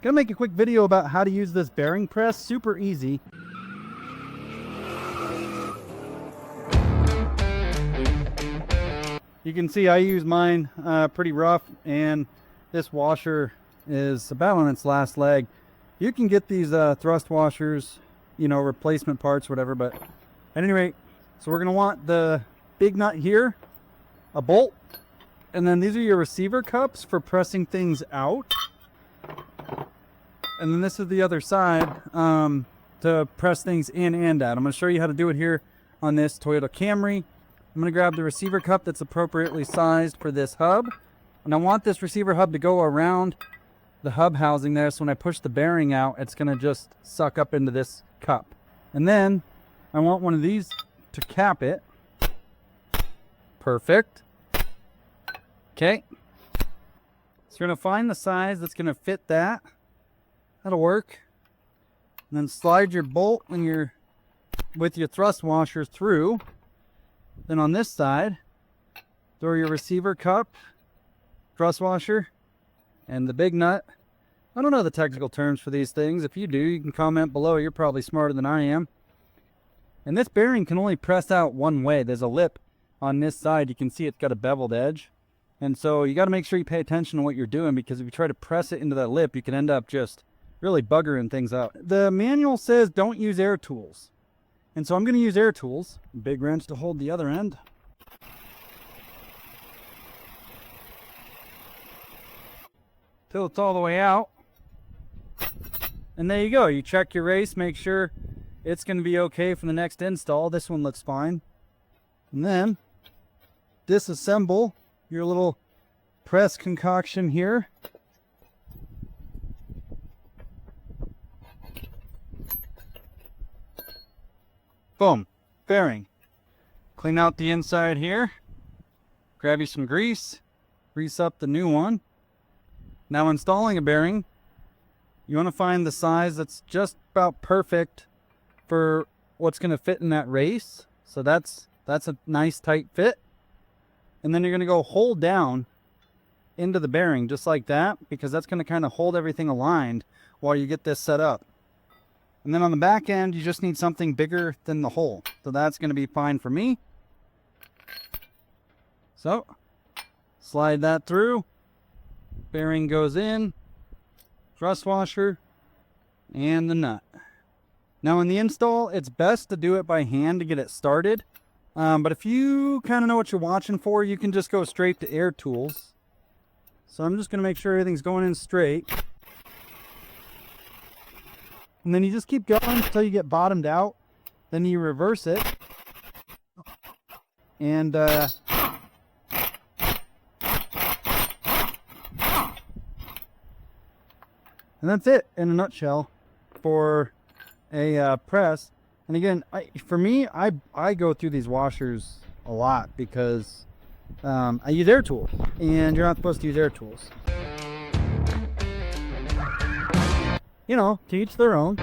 Gonna make a quick video about how to use this bearing press. Super easy. You can see I use mine pretty rough, and this washer is about on its last leg. You can get these thrust washers, you know, replacement parts, whatever, but at any rate, so we're gonna want the big nut here, a bolt, and then these are your receiver cups for pressing things out. And then this is the other side to press things in and out. I'm going to show you how to do it here on this Toyota Camry. I'm going to grab the receiver cup that's appropriately sized for this hub. And I want this receiver hub to go around the hub housing there, so when I push the bearing out, it's going to just suck up into this cup. And then I want one of these to cap it. Perfect. Okay. So you're going to find the size that's going to fit that. That'll work. And then slide your bolt with your thrust washer through. Then on this side, throw your receiver cup, thrust washer, and the big nut. I don't know the technical terms for these things. If you do, you can comment below. You're probably smarter than I am. And this bearing can only press out one way. There's a lip on this side. You can see it's got a beveled edge. And so you got to make sure you pay attention to what you're doing, because if you try to press it into that lip, you can end up just really buggering things out. The manual says don't use air tools. And so I'm going to use air tools. Big wrench to hold the other end. Till it's all the way out. And there you go. You check your race, make sure it's going to be okay for the next install. This one looks fine. And then disassemble your little press concoction here. Boom, bearing. Clean out the inside here. Grab you some grease. Grease up the new one. Now installing a bearing, you want to find the size that's just about perfect for what's going to fit in that race. So that's a nice tight fit. And then you're going to go hold down into the bearing just like that, because that's going to kind of hold everything aligned while you get this set up. And then on the back end, you just need something bigger than the hole. So that's going to be fine for me. So, slide that through. Bearing goes in. Thrust washer. And the nut. Now in the install, it's best to do it by hand to get it started. But if you kind of know what you're watching for, you can just go straight to air tools. So I'm just going to make sure everything's going in straight. And then you just keep going until you get bottomed out. Then you reverse it. And that's it in a nutshell for a press. And again, for me, I go through these washers a lot because I use air tools. And you're not supposed to use air tools. You know, to each their own.